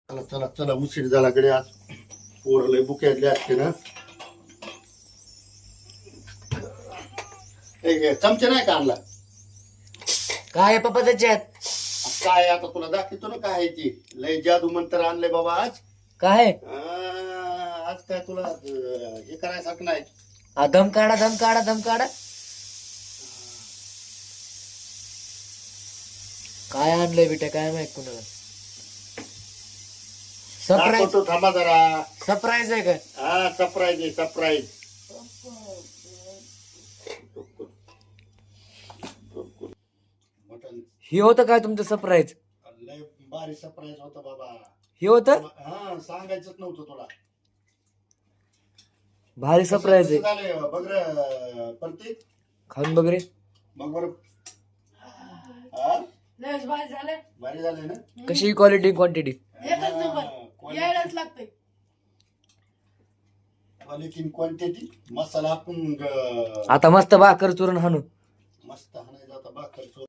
चला चला चला उशीर झाला कडे आज पोरले बुक्यातले असते ना. चमचे नाही का आणला? काय आहे पप्पा त्याच्यात? काय आता तुला दाखवतो ना काय आहे ती. लय जादू मंत्र आणले बाबा आज. काय आहे? आज काय तुला हे करायसारखं नाही. दम काढा दम काढा दम काढा. काय आणलंय बेटा काय माहित कुणाला. सरप्राईज दाखवतो थांबा जरा. सरप्राईज आहे का? हा सरप्राईज आहे सरप्राईज. मटन हे होतं काय तुमचं सरप्राईज? लय भारी सरप्राईज होता बाबा. हे होतं? हा सांगायचंच नव्हतं तुला. भारी सरप्राईज आहे. झाले बघ रे प्रतीक. खाऊन बघ रे. मग बरं. हा भारी झाले ना. कशी क्वालिटी क्वांटिटी? Quality quantity. मसाला आपण आता मस्त भाकर चुरून हाणू. मस्त हाणायचा आता भाकर.